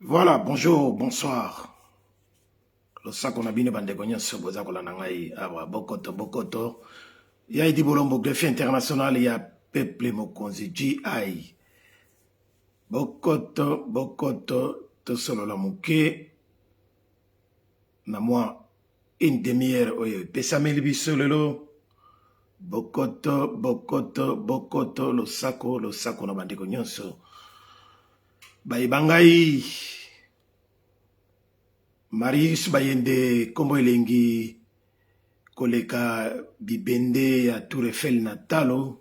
Voilà, bonjour, bonsoir. Le sac on a bien bandé cognon sur boza kola nangai awa bokoto. Il y a dit bolombo greffier international, il y a peuple mokonzi GI. Bokoto to solo la muke na moi une demi-heure oyo pesa melibi solelo. Bokoto le sako na bandé cognon so. Baibangai Marius Bayende Kombo Elengi Koleka Bibende ya Tour Eiffel Natalo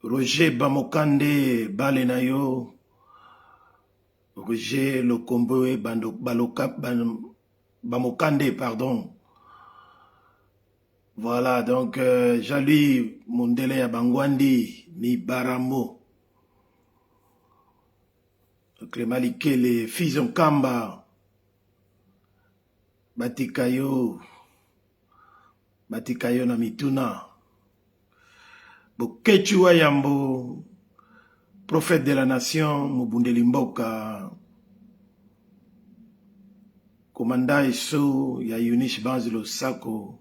Roger Bamokande Balenayo Roger Lokombo Bamokande pardon. Voilà donc Jali Mondele ya Bangwandi Mi Baramo Klemalike les Fison Kamba Batikayo na mituna Bokechua Yambo prophète de la nation Mubundeli Mboka commandant Eso ya Eunice Banzi Losako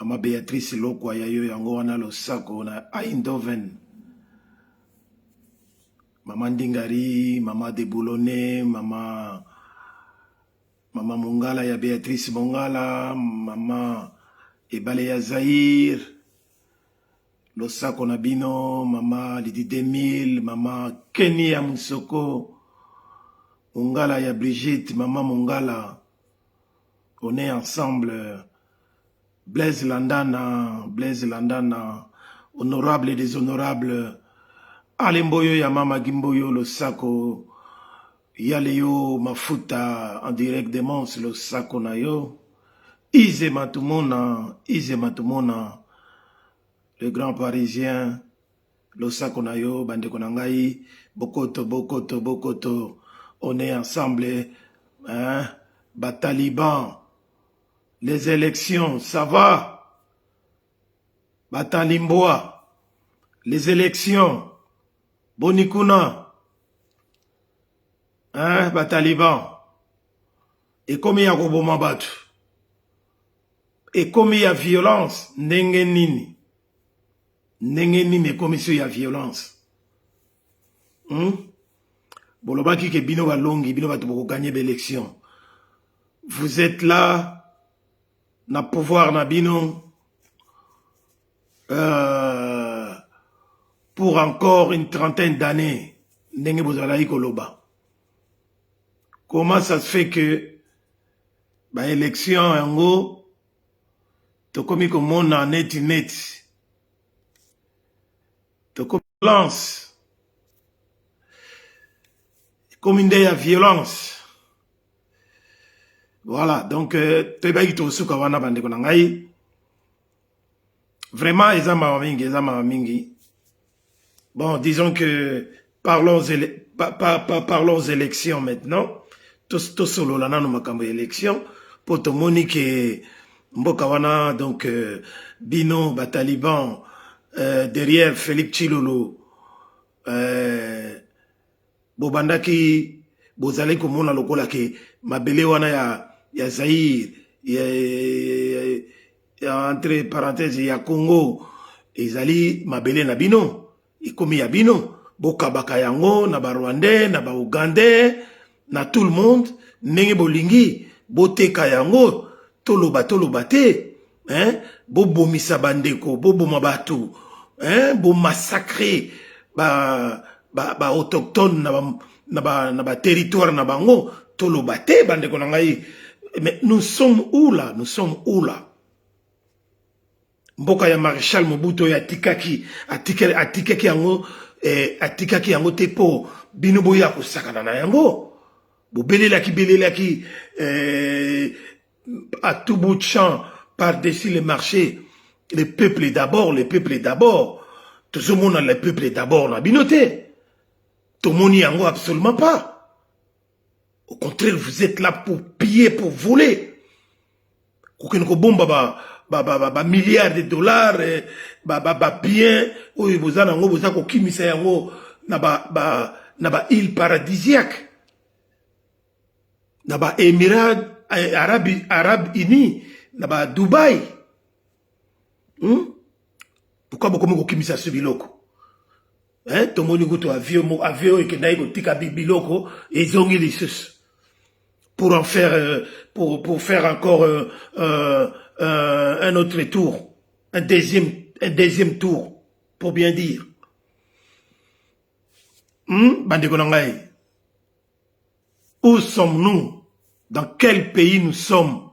Mama Beatrice Lokwa ya yo yango wana Losako na Eindhoven Mama Ndingari Mama de Boulonné Mama Mongala ya Beatrice Mongala, Mama Ebale ya Zahir, Losako Nabino, Mama Lidi Demil, Mama Kenny ya Moussoko, Mongala ya Brigitte, Mama Mongala. On est ensemble. Blaise Landana, honorable et déshonorable. Alemboyo ya Mama Gimboyo, Losako. Yaleyo Mafuta en direct de Mons le Sakonayo. Ize Matumona, le grand parisien, le Sakonayo, Bande Konangai, Bokoto, on est ensemble, hein, Bataliban, les élections, ça va? Batalimboa, les élections, Bonikuna, hein, Bataliban. Et comme il y a Roboma Batu. Et comme il y a violence, Nengenini. Et comme il y a violence. Bolobaki ke bino va longi, bino va tout gagner l'élection. Vous êtes là, na pouvoir na bino, pour encore une trentaine d'années. Nenge bozalaï koloba. Comment ça se fait que bah élection en gros to comme on a net to comme violence comme une idée à violence. Voilà donc te baiki to suka wana bande ko ngai vraiment ezama mingi. Bon, disons que parlons élections maintenant. Tout solo la nanu makambo élection pour te monique mboka wana donc Bino Bataliban derrière Félix Tshilolo bobandaki bozali komona lokola ke mabele wana ya Zaïre ya entre parenthèses ya Congo ezali mabele na bino ikomi ya bino bokabaka yango na ba Rwandais na ba Ougandais na tout le monde, nenge bolingi, boteka yango, toloba te, hein, bobo misabandeko, bobo mabatu, hein, bo massacrer, ba autochtone na ba territoire na bango, toloba te, bandeko nangai. Mais nous sommes où là? Mboka ya Maréchal Mobutu ya atikaki yango, atikaki yango te po, bino boya kusakana na yango. Belelaki, à tout bout de champ, par-dessus les marchés, les peuples d'abord. Tout ce monde a les peuples d'abord, la binoté. Tout le monde n'y en a absolument pas. Au contraire, vous êtes là pour piller, pour voler. Aucun bomba, milliards de dollars, bien, oui, vous avez un peu de na île paradisiaque. na ba Émirats Arabes Unis, na ba Dubaï. Pourquoi beaucoup de kimisa ce biloko? Hein, tout le monde goûte avion et que naïko tika biloko et zongi lissus pour en faire pour faire encore un autre tour, un deuxième tour pour bien dire. Bandeko nangai, où sommes-nous? Dans quel pays nous sommes?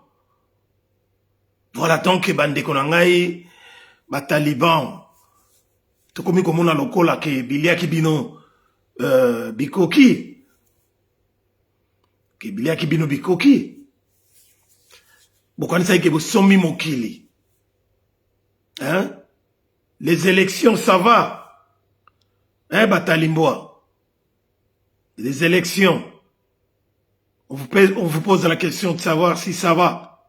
Voilà donc bandeko nangai, ba Taliban. Tokomi komona lokola ke biliaki bino bikoki. Ke biliaki bino bikoki. Bokani saike bo somi mokili. Hein? Les élections, ça va. Hein, Batalimboa? Les élections. On vous pose la question de savoir si ça va.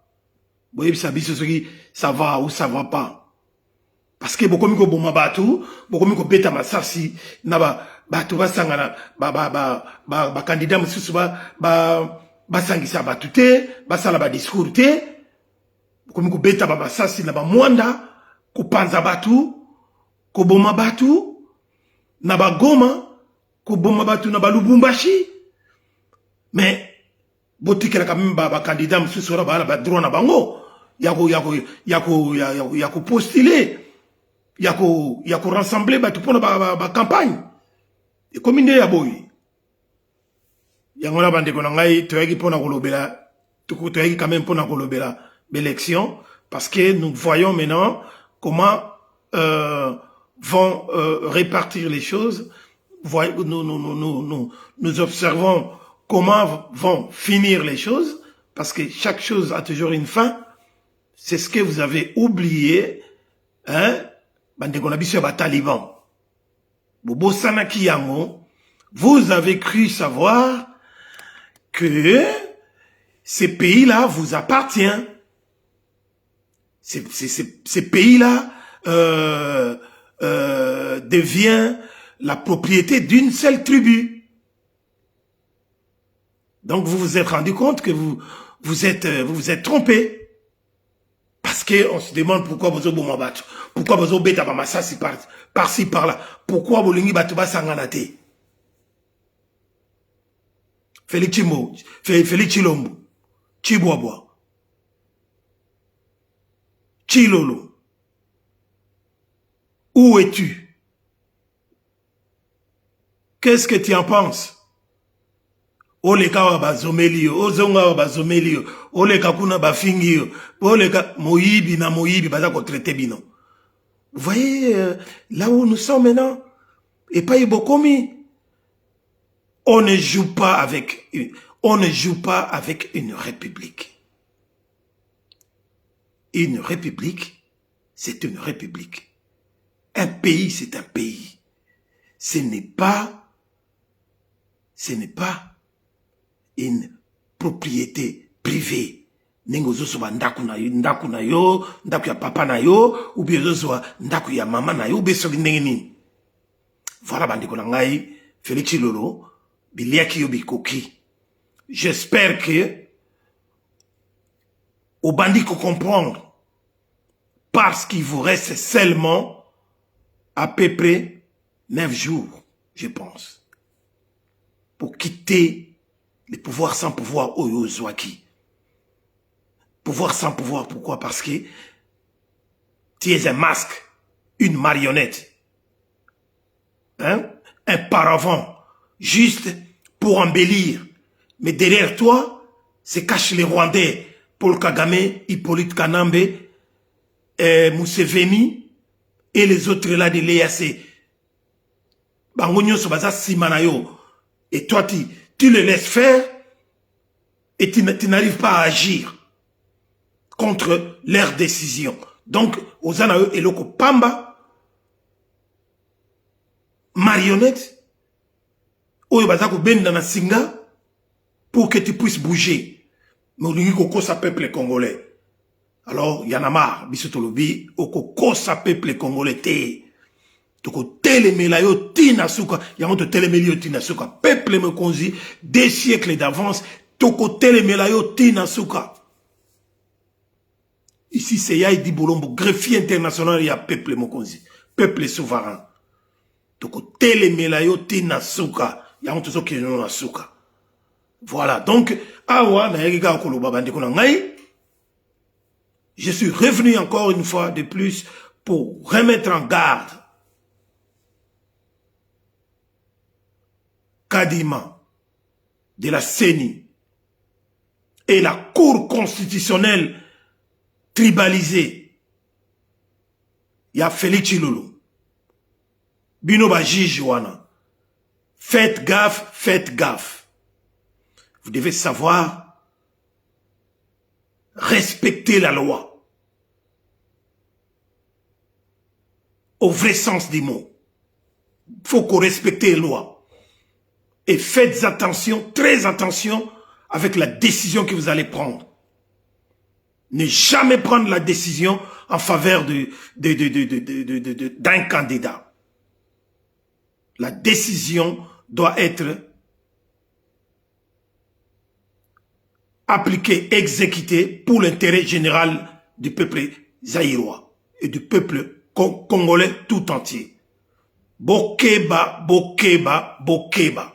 Vous voyez, ça va ou ça va pas. Parce que beaucoup de boma batu, beaucoup de beta masasi, na batu basangana, candidat mususu basangisa batute, basala ba discours te, beaucoup de beta masasi na mwanda, ko panza batu, ko boma batu, na Goma, ko boma batu na Lubumbashi, mais botikela quand même candidat mususu ba droit na bango, yako postuler. Yako rassembler batu pour la campagne. Et comme il y a boy. Yangola bande konangai, toyaki pona kolobela, toyaki quand même pona kolobela l'élection, parce que nous voyons maintenant comment vont répartir les choses. Nous observons comment vont finir les choses, parce que chaque chose a toujours une fin. C'est ce que vous avez oublié, hein? Taliban. Vous avez cru savoir que ces pays-là vous appartiennent. Ces pays-là devient la propriété d'une seule tribu. Donc vous vous êtes rendu compte que vous vous êtes trompé. Parce qu'on se demande pourquoi vous avez besoin battu. Pourquoi vous avez besoin de massassi par-ci, par-là. Pourquoi vous avez besoin de sanganate. Félix Chilombo, Chiboabo, Chilolo. Où es-tu? Qu'est-ce que tu en penses? Oleka wa bazomelio, ozonga wa bazomelio, oleka kuna bafingio, oleka moyibi na moyibi baza ko traiter bino. Vous voyez là où nous sommes maintenant? Et pas Ibokomi. On ne joue pas avec une république. Une république, c'est une république. Un pays, c'est un pays. Ce n'est pas une propriété privée. Nengozo soba ndaku na yo, ndaku ya papa na yo, ou bien soba ndaku ya mama na yo, ou bien soba ndengeni. Voilà bandiko na ngai, Félix Chilolo, biliaki yo bikoki. J'espère que au bandiko comprendre, parce qu'il vous reste seulement à peu près 9 jours, je pense, pour quitter le pouvoir sans pouvoir, Oyo Zwaki. Pouvoir sans pouvoir, pourquoi? Parce que tu es un masque, une marionnette, hein? Un paravent, juste pour embellir. Mais derrière toi, se cachent les Rwandais, Paul Kagame, Hippolyte Kanambe, Museveni, et les autres là de l'EAC. Bangonyo Sobaza Simanayo. Et toi, tu les laisses faire et tu n'arrives pas à agir contre leurs décisions. Donc, Ozana et Loko Pamba, marionnette, Oyo Bazako Ben dans Singa, pour que tu puisses bouger. Mais on dit que ça peuple congolais. Alors, y en a marre, Bissotolobi, Oko sa peuple congolais te. Toko telemelayo tina suka, yango to telemelayo tina suka, peuple me konzi, des siècles d'avance, Toko telemelayo tina suka. Ici, c'est Yaïdi Bolombo, greffier international, il y a peuple mokonzi, peuple souverain. Toko telemelayo tina suka. Il y a un tout qui est non suka. Voilà, donc, awa, na yagiga okoloba bandeko na ngai. Je suis revenu encore une fois de plus pour remettre en garde Kadima de la CENI et la Cour constitutionnelle tribalisée. Il y a Félix Chilolo. Bino ba juge wana. Faites gaffe, faites gaffe. Vous devez savoir respecter la loi. Au vrai sens du mot. Il faut qu'on respecte les lois. Et faites attention, très attention, avec la décision que vous allez prendre. Ne jamais prendre la décision en faveur d'un candidat. La décision doit être appliquée, exécutée pour l'intérêt général du peuple zaïrois et du peuple congolais tout entier. Bokeba, bokeba, bokeba.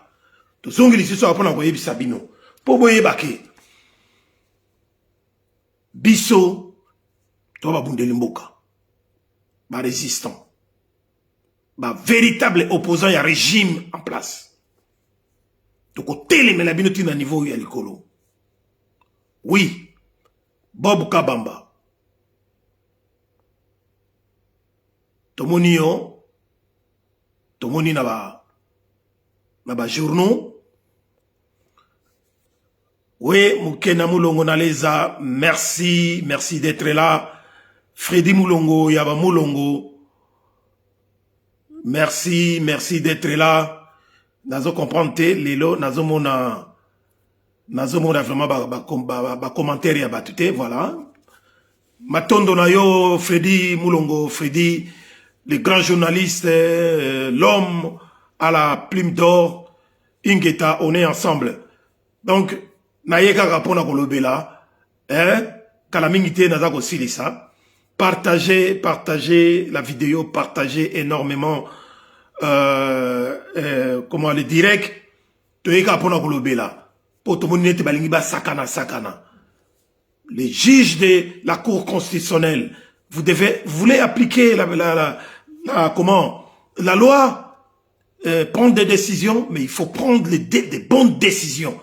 Tout ce qui est apprendre à voyer Sabino. Pour voyer baké. Bisso, toi va bounder l'imboka. Ba résistant. Ba véritable opposant, il y a régime en place. Donc, au télé, mais la binote à niveau, il y a l'écolo. Oui. Bob Kabamba. Tomonio. Tomoni naba journaux. Oui, Moukena Moulongo Naleza, merci d'être là. Freddy Moulongo, Yaba Moulongo. Merci d'être là. Nazo comprendre lelo, nazo mona vraiment ba commentaire ya batute, voilà. Matondo na yo Freddy Moulongo, Freddy, le grand journaliste, l'homme à la plume d'or, Ingeta, on est ensemble. Donc, naïeka rapona kolobela, kalamingite nazako silisa. Partagez la vidéo, partagez énormément, comment le direct, toyeka rapona kolobela. Potomonete balingiba sakana. Les juges de la Cour constitutionnelle, vous voulez appliquer la loi, prendre des décisions, mais il faut prendre des bonnes décisions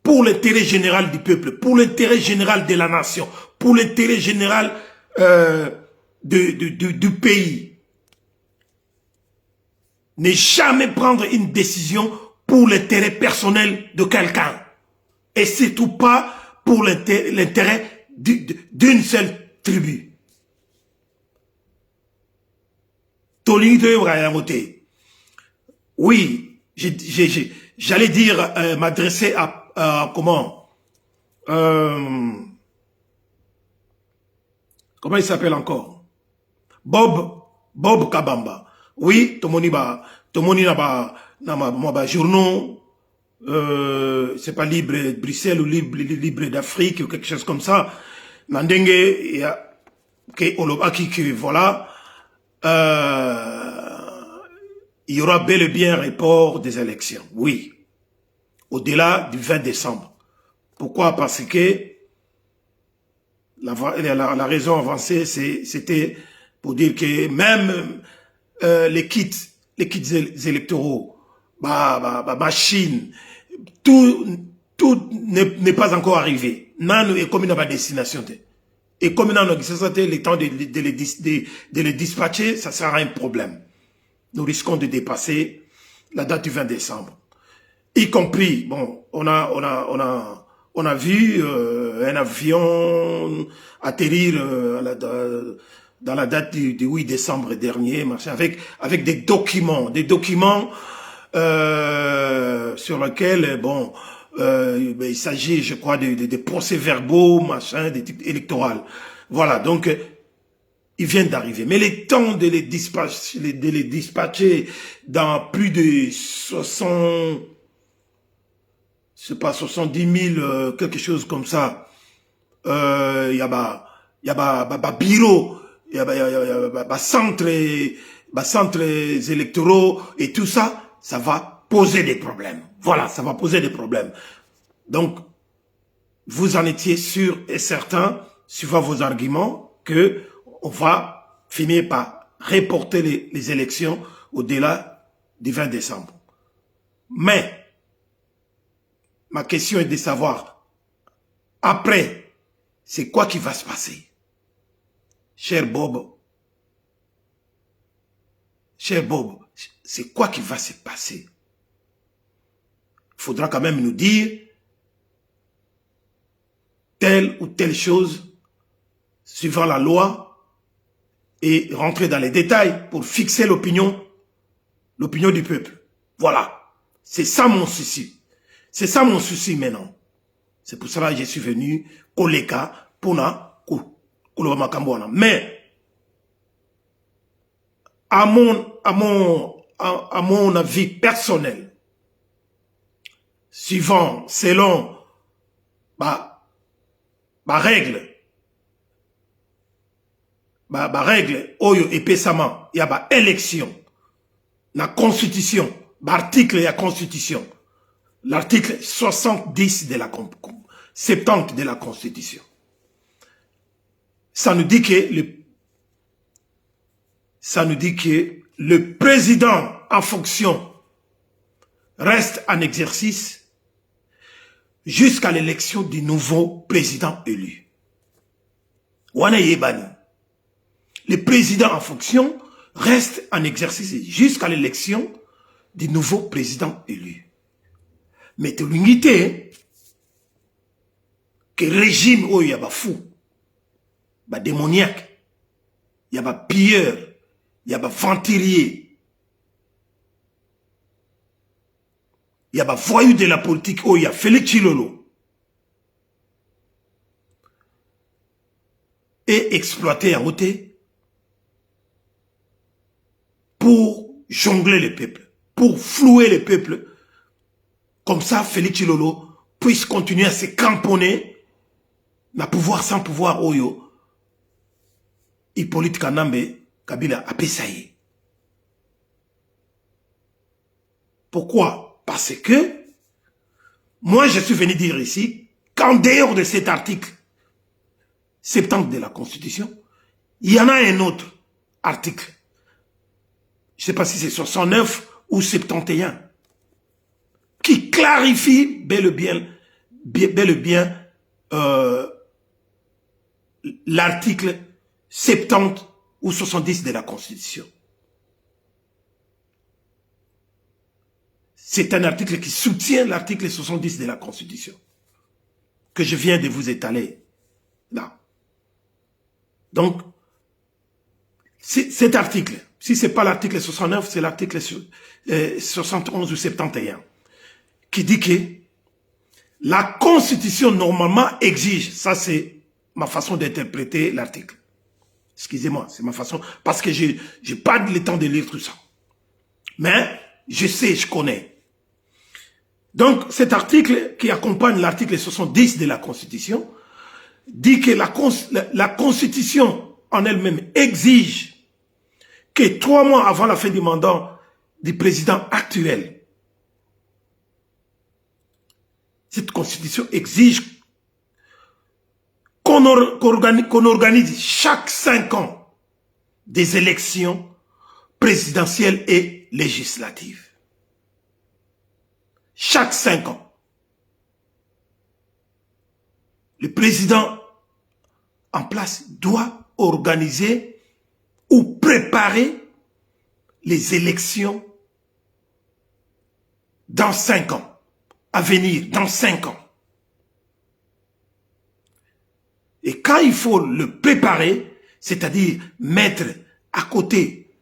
pour l'intérêt général du peuple, pour l'intérêt général de la nation, pour l'intérêt général du pays. Ne jamais prendre une décision pour l'intérêt personnel de quelqu'un. Et surtout pas pour l'intérêt d'une seule tribu. Oui, j'allais dire, m'adresser à comment il s'appelle encore? Bob Kabamba. Oui, tomoni na journaux, c'est pas libre Bruxelles ou libre d'Afrique ou quelque chose comme ça. Nandenge, il y a que voilà, il y aura bel et bien un report des élections. Oui. Au-delà du 20 décembre. Pourquoi? Parce que la raison avancée, c'était pour dire que même les kits électoraux, machine, tout n'est pas encore arrivé. Nano est comme une destination. Et comme nous avons le temps de les dispatcher, ça sera un problème. Nous risquons de dépasser la date du 20 décembre. Y compris, bon, on a vu un avion atterrir dans la date du 8 décembre dernier, avec des documents sur lesquels, bon, il s'agit, je crois, de procès-verbaux, machin, des types électoraux. Voilà, donc, ils viennent d'arriver. Mais le temps de les dispatcher dans plus de 60... c'est pas 70 000, quelque chose comme ça. Il y a bureau, il y a centres électoraux et tout ça, ça va poser des problèmes. Voilà, ça va poser des problèmes. Donc, vous en étiez sûr et certain, suivant vos arguments, que on va finir par reporter les élections au-delà du 20 décembre. Mais, ma question est de savoir, après, c'est quoi qui va se passer? Cher Bob, c'est quoi qui va se passer? Il faudra quand même nous dire telle ou telle chose suivant la loi et rentrer dans les détails pour fixer l'opinion du peuple. Voilà. C'est ça mon souci. C'est ça mon souci maintenant. C'est pour cela que je suis venu Koleka Puna Kouloba Kambouana. Mais à mon avis personnel, selon ma règle, oyo epesama, il y a élection, la constitution, l'article de la constitution, l'article 70 de la 70 de la constitution. Ça nous dit que le président en fonction reste en exercice jusqu'à l'élection du nouveau président élu. Wana Yebani. Le président en fonction reste en exercice jusqu'à l'élection du nouveau président élu. Mais de l'unité, que régime où il y a fou, démoniaque, il y a pilleur, il y a venturier, il y a voyou de la politique où il y a Félix Tshilolo et exploité en côté pour jongler le peuple, pour flouer le peuple. Comme ça, Félix Tshilolo puisse continuer à se cramponner na pouvoir sans pouvoir oyo. Hippolyte Kanambe Kabila a pesaillé. Pourquoi? Parce que moi je suis venu dire ici qu'en dehors de cet article 70 de la Constitution, il y en a un autre article. Je ne sais pas si c'est 69 ou 71 qui clarifie bel et bien l'article 70 ou 70 de la Constitution. C'est un article qui soutient l'article 70 de la Constitution que je viens de vous étaler là. Donc, cet article, si ce n'est pas l'article 69, c'est l'article 71 ou 71, qui dit que la Constitution normalement exige, ça c'est ma façon d'interpréter l'article. Excusez-moi, c'est ma façon, parce que je n'ai pas le temps de lire tout ça. Mais je sais, je connais. Donc cet article qui accompagne l'article 70 de la Constitution dit que la Constitution en elle-même exige que 3 mois avant la fin du mandat du président actuel, cette Constitution exige qu'on organise chaque 5 ans des élections présidentielles et législatives. Chaque 5 ans. Le président en place doit organiser ou préparer les élections dans 5 ans, à venir dans 5 ans. Et quand il faut le préparer, c'est-à-dire mettre à côté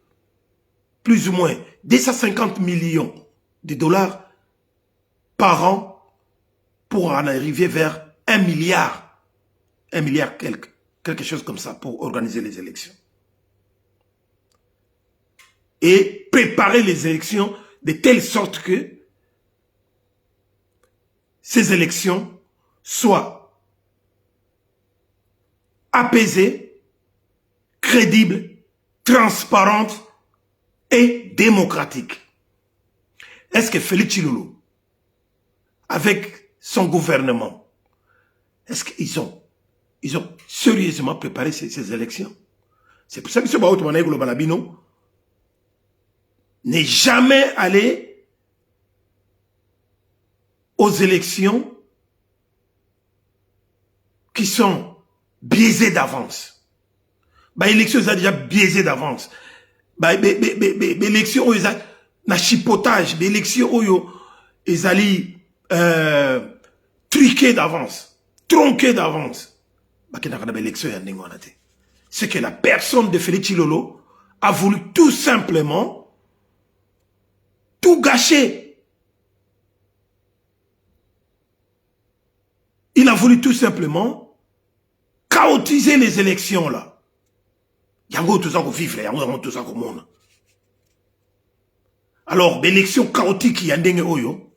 plus ou moins 250 millions de dollars par an pour en arriver vers 1 milliard quelque chose comme ça pour organiser les élections. Et préparer les élections de telle sorte que ces élections soient apaisées, crédibles, transparentes et démocratiques. Est-ce que Félix Tshilolo, avec son gouvernement, est-ce qu'ils ont sérieusement préparé ces élections? C'est pour ça que ce Balabino n'est jamais allé aux élections qui sont biaisées d'avance. L'élection est déjà biaisée d'avance. L'élection où ils ont un chipotage, l'élection où ils ont truqué d'avance, tronqué d'avance. C'est que la personne de Félix Tshilolo a voulu tout simplement tout gâcher. Il a voulu tout simplement chaotiser les élections là. Yango tout ça qu'on vivre, yango tout ça qu'on monde. Alors, l'élection chaotique qui y a ndenge oyo,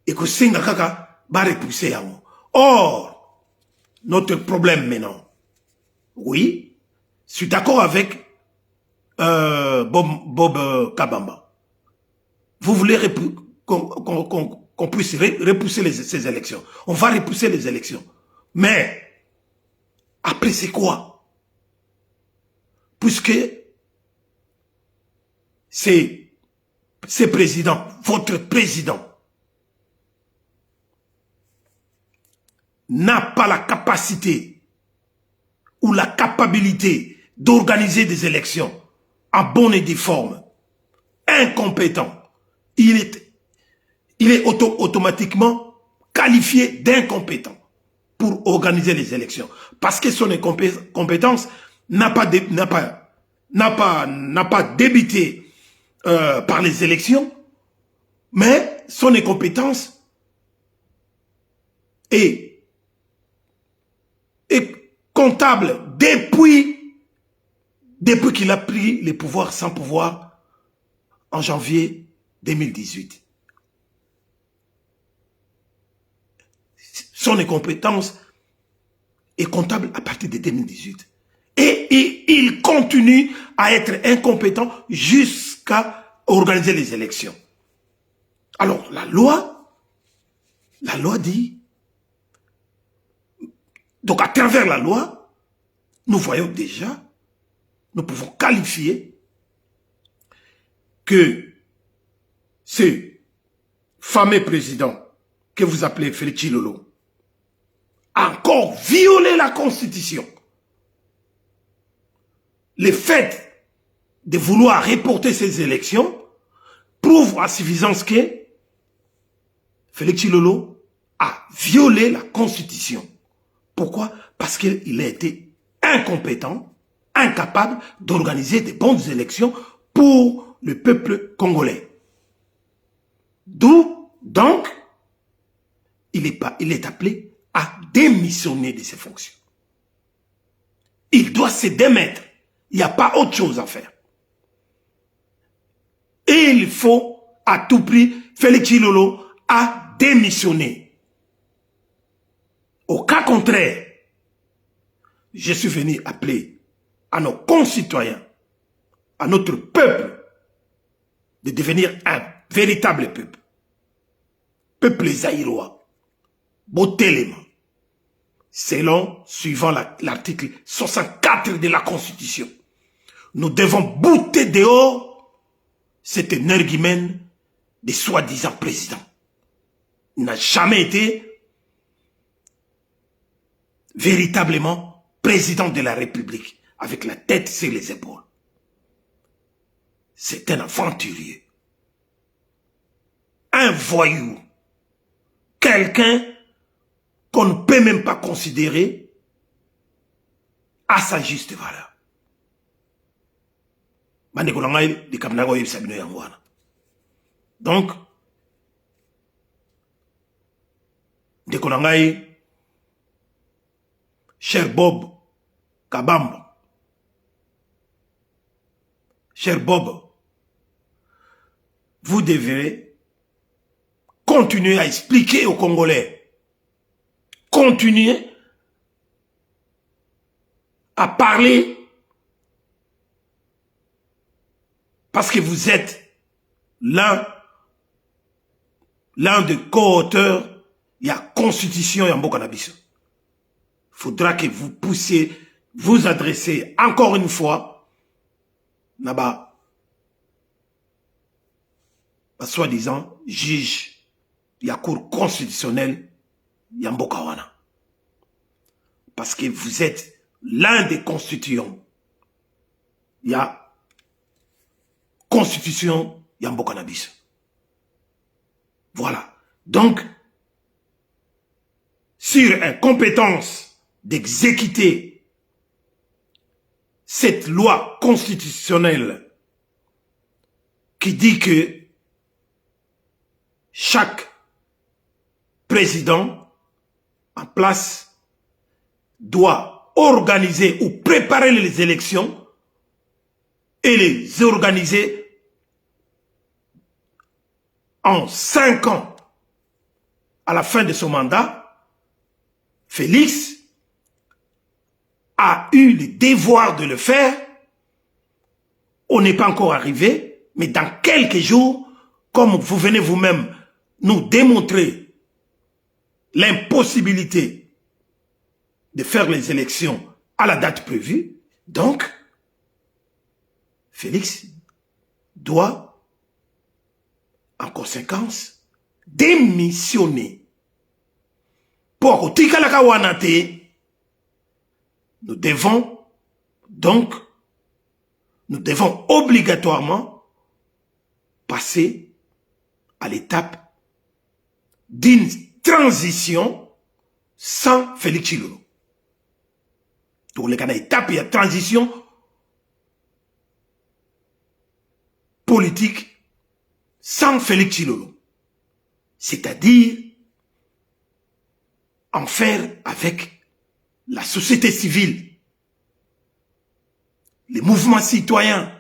et que singa kaka va repousser yango. Or, notre problème maintenant, oui, je suis d'accord avec Bob Kabamba. Vous voulez qu'on puisse repousser ces élections. On va repousser les élections. Mais, après c'est quoi? Puisque c'est président, votre président, n'a pas la capacité ou la capacité d'organiser des élections en bonne et due forme, incompétent, il est automatiquement qualifié d'incompétent pour organiser les élections. Parce que son incompétence n'a pas débuté par les élections, mais son incompétence est comptable depuis qu'il a pris les pouvoirs sans pouvoir en janvier 2018. Son incompétence est comptable à partir de 2018. Et il continue à être incompétent jusqu'à organiser les élections. Alors, la loi dit, donc à travers la loi, nous voyons déjà, nous pouvons qualifier que ce fameux président que vous appelez Félix Tshilolo a encore violé la Constitution. Le fait de vouloir reporter ces élections prouve à suffisance que Félix Tshilolo a violé la Constitution. Pourquoi? Parce qu'il a été incompétent, incapable d'organiser de bonnes élections pour le peuple congolais. D'où, donc, il est appelé à démissionner de ses fonctions. Il doit se démettre. Il n'y a pas autre chose à faire. Et il faut, à tout prix, Félix Tshilolo a démissionné. Au cas contraire, je suis venu appeler à nos concitoyens, à notre peuple, de devenir un véritable peuple. Peuple zaïrois, Botelema, suivant l'article 64 de la Constitution. Nous devons bouter dehors cet énergumène des soi-disant présidents. Il n'a jamais été véritablement président de la République, avec la tête sur les épaules. C'est un aventurier, un voyou, quelqu'un qu'on ne peut même pas considérer à sa juste valeur. Donc, cher Bob Kabamba, cher Bob, vous devrez continuer à expliquer aux Congolais, continuer à parler, parce que vous êtes l'un des co-auteurs, il y a Constitution et en Bokanabiso. Il faudra que vous puissiez vous adresser encore une fois, là-bas, soi-disant, juge, il y a cour constitutionnelle, il y a Mbokawana. Parce que vous êtes l'un des constituants. Il y a Constitution, il y a Mbokanabis. Voilà. Donc, sur incompétence d'exécuter cette loi constitutionnelle qui dit que chaque président en place doit organiser ou préparer les élections et les organiser en 5 ans. À la fin de son mandat, Félix a eu le devoir de le faire. On n'est pas encore arrivé, mais dans quelques jours, comme vous venez vous-même nous démontrer l'impossibilité de faire les élections à la date prévue, donc, Félix doit, en conséquence, démissionner. Pour que nous devons obligatoirement passer à l'étape d'une transition sans Félix Tshilolo. Donc, les étape, il y a transition politique sans Félix Tshilolo. C'est-à-dire en faire avec la société civile, les mouvements citoyens,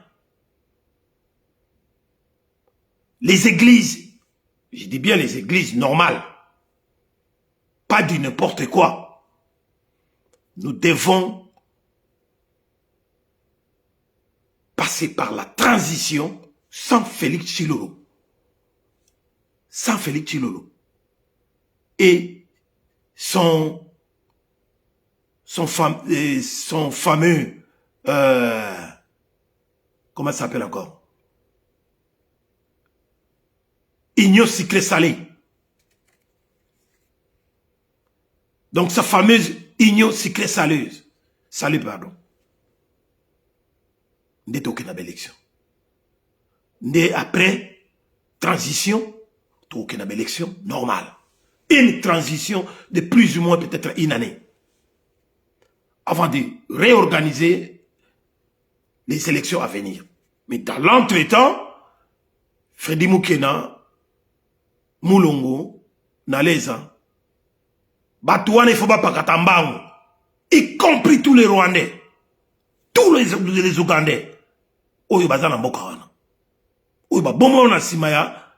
les églises, je dis bien les églises normales, pas du n'importe quoi. Nous devons passer par la transition sans Félix Tshilolo. Sans Félix Tshilolo. Et son fameux, comment ça s'appelle encore? Union sucré salé. Donc sa fameuse union sucré saleuse. Salé, pardon. N'est aucune élection. N'est après transition, aucune élection normale. Une transition de plus ou moins peut-être une année. Avant de réorganiser les élections à venir. Mais dans l'entretemps, Freddy Moukena, Moulongo, Naleza, Batouane Foba Pakatambango, y compris tous les Rwandais, tous les Ougandais, Oyo Bazana Mbokawana, Oyo Babomo na Simaya,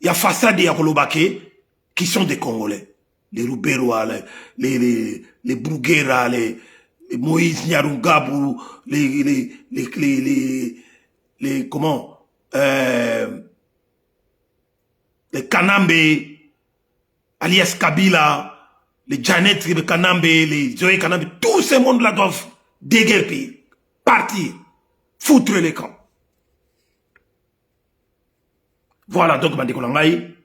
il y a façade et Kolobake qui sont des Congolais. Les Rouberois, les Bouguera, les Moïse Nyarungabu, les comment, les Kanambe, alias Kabila, les Janet Kanambe, les Zoé Kanambe, tous ces mondes-là doivent déguerpir, partir, foutre les camps. Voilà donc Bandeko Langai.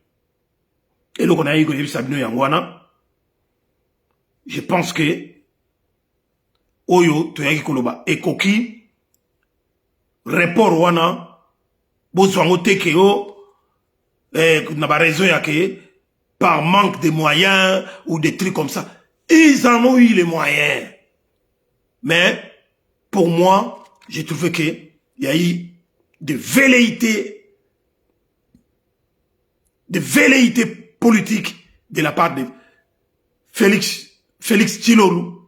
Et le Konaï Goyebi Sabino Yangwana. Je pense que Oyo Toyaki Koloba Ekoki report wana Bozwango Tekeo n'a pas raison yake par manque de moyens ou des trucs comme ça. Ils en ont eu les moyens. Mais pour moi, j'ai trouvé qu'il y a eu de velléité politique de la part de Félix Tshilombo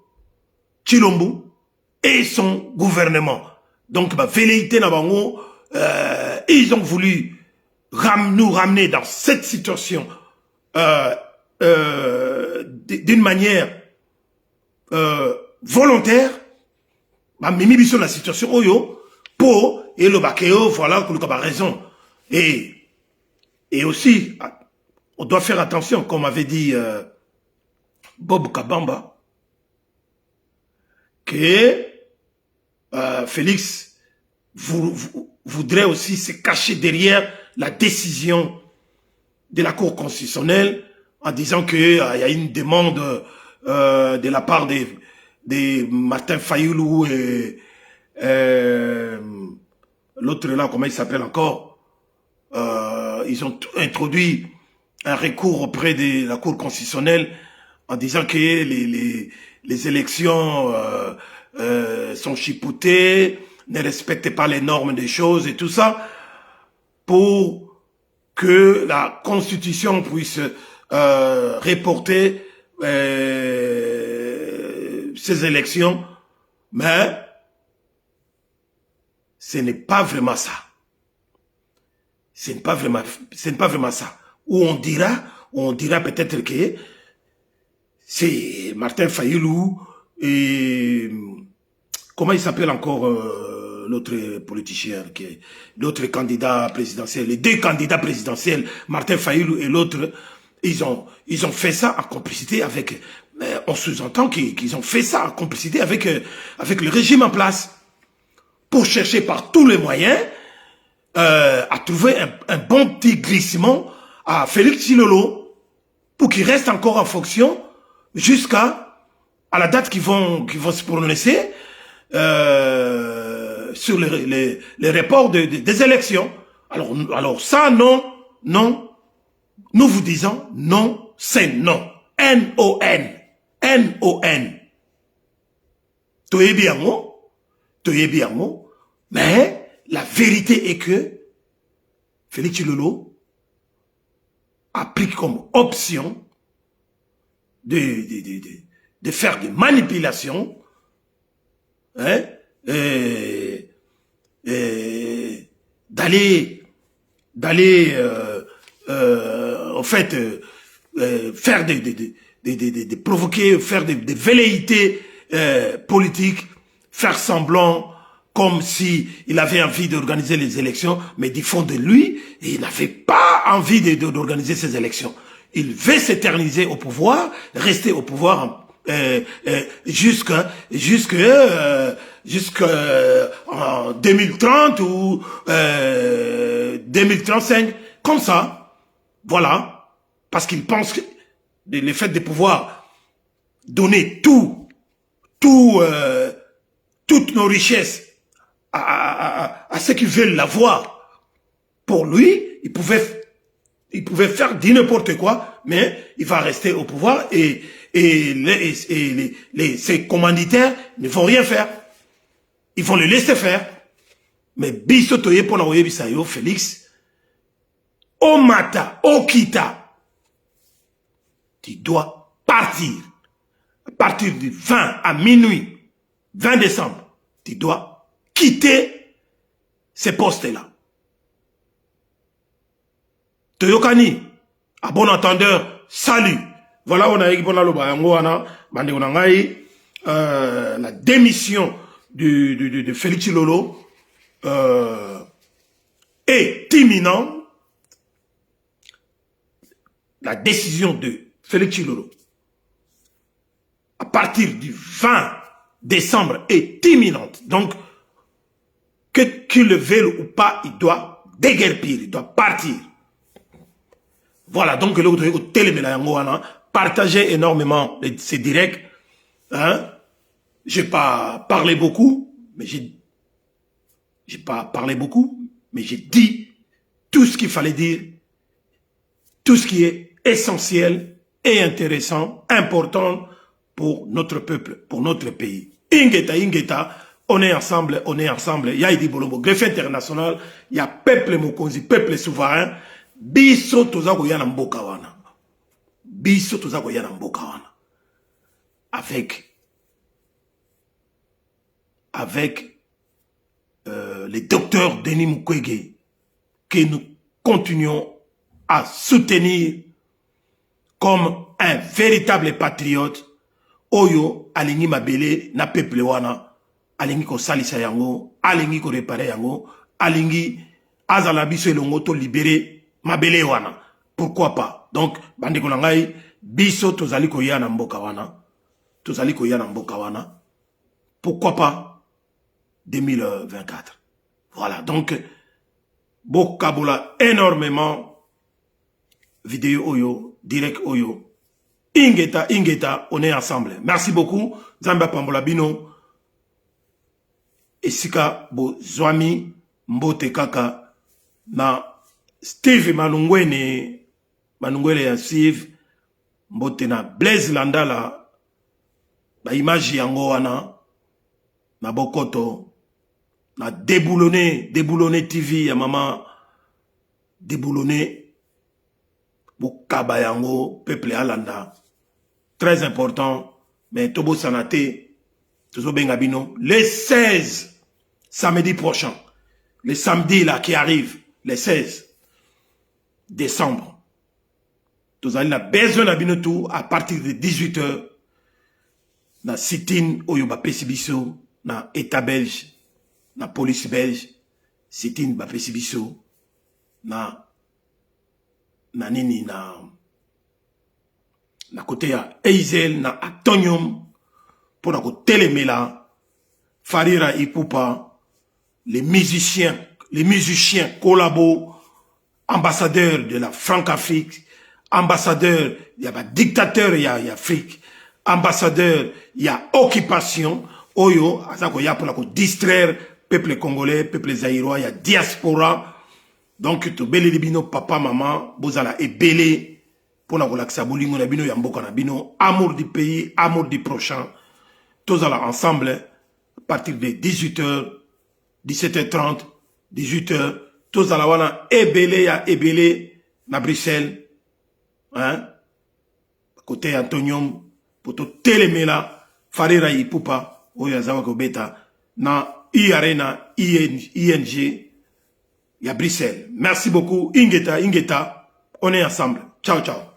et son gouvernement. Donc, velléité na bango, ils ont voulu nous ramener dans cette situation d'une manière volontaire, bah, mimi biso la situation oyo, pour, et le bakeo, voilà, qu'on a raison. Et aussi, on doit faire attention, comme avait dit Bob Kabamba, que Félix voudrait aussi se cacher derrière la décision de la Cour constitutionnelle en disant qu'il y a une demande de la part de Martin Fayoulou et l'autre là, comment il s'appelle encore, ils ont introduit un recours auprès de la Cour constitutionnelle en disant que les élections sont chipotées, ne respectent pas les normes des choses et tout ça, pour que la Constitution puisse reporter ces élections. Mais ce n'est pas vraiment ça. Ce n'est pas vraiment ça. Où on dira peut-être que c'est Martin Fayoulou et comment il s'appelle encore l'autre politicien, l'autre candidat présidentiel, les deux candidats présidentiels, Martin Fayoulou et l'autre, ils ont fait ça en complicité avec, on sous-entend qu'ils ont fait ça en complicité avec le régime en place, pour chercher par tous les moyens à trouver un bon petit glissement à Félix Tshilolo pour qu'il reste encore en fonction jusqu'à la date qu'ils vont se prononcer sur les reports des élections. Alors ça, non, nous vous disons non, c'est non. N-O-N. N-O-N. Mais la vérité est que Félix Tshilolo a pris comme option de faire des manipulations, hein, d'aller en fait faire des provoquer, faire des velléités politiques, faire semblant comme si il avait envie d'organiser les élections, mais du fond de lui, il n'avait pas envie d'organiser ces élections. Il veut s'éterniser au pouvoir, rester au pouvoir jusqu'en 2030 ou 2035, comme ça. Voilà, parce qu'il pense que le fait de pouvoir donner toutes nos richesses à ceux qui veulent l'avoir, pour lui, il pouvait faire n'importe quoi, mais il va rester au pouvoir et ses commanditaires ne vont rien faire. Ils vont le laisser faire. Mais bisotoye pour n'envoyer bisayo, Félix, au matin, au kita, tu dois partir. À partir du 20 à minuit, 20 décembre, tu dois quitter ces postes-là. Toyokani, à bon entendeur, salut. Voilà, on a eu la démission de Félix Tshilolo est imminente. La décision de Félix Tshilolo à partir du 20 décembre est imminente. Donc, qu'il le veuille ou pas, il doit déguerpir, il doit partir. Voilà, donc partagez énormément ces directs. Hein? J'ai pas parlé beaucoup, mais j'ai dit tout ce qu'il fallait dire, tout ce qui est essentiel et intéressant, important pour notre peuple, pour notre pays. Ingeta, on est ensemble. Il y a Idi Bolombo, greffe international, il y a peuple Mokonzi, peuple souverain. Biso toza koyana mboka wana. Avec le docteur Denis Mukwege, que continuons à soutenir comme un véritable patriote oyo alingi mabele na peuple wana alingi ko salisa yango alingi ko réparer yango alingi azala biso elongo to libérer mabele wana. Pourquoi pas? Donc bandeko na ngai biso tozali ko ya na mboka wana, tozali ko ya na mboka wana. Pourquoi pas 2024? Voilà, donc bokabola énormément vidéo oyo, direct oyo. Ingeta, on est ensemble. Merci beaucoup. Zamba Pambola Bino. Esika bo Zwami Mbote Kaka na Steve Manungwene ya Steve Mbote na Blaise Landala ba image yango wana na Bokoto na Déboulonné TV ya mama Déboulonné Bokaba yango peuple alanda. Très important, mais Tobo Sanate, Tozo Bengabino, le 16, samedi prochain, le samedi là qui arrive, le 16 décembre, Tozo allez la besoin d'abino tout à partir de 18h, na sit-in Oyoba Pesibiso, na État belge, na police belge, sit-in ba Pesibiso, na nini na côté ya Eizel na Atonium pour na ko telemela Farira Ipupa, les musiciens collabo, ambassadeurs de la Franc-Afrique, ambassadeurs il y a dictateur il y a Afrique, ambassadeurs il y a occupation oyo azako ya pour la ko distraire peuple congolais, peuple zaïrois, il y a diaspora. Donc to bele libino papa maman bozala ebele pour na kolakisa bolingo na bino ya mboka na bino, amour du pays, amour du prochain. Tous allons ensemble à partir de 18h, 17h30, 18h. Tous allons wana ebele na Bruxelles, hein? Côté Antonium pour to telemela Farira Ipupa oya zawa ko beta na Arena ING. Il y a Bruxelles. Merci beaucoup. Ingeta, on est ensemble. Ciao, ciao.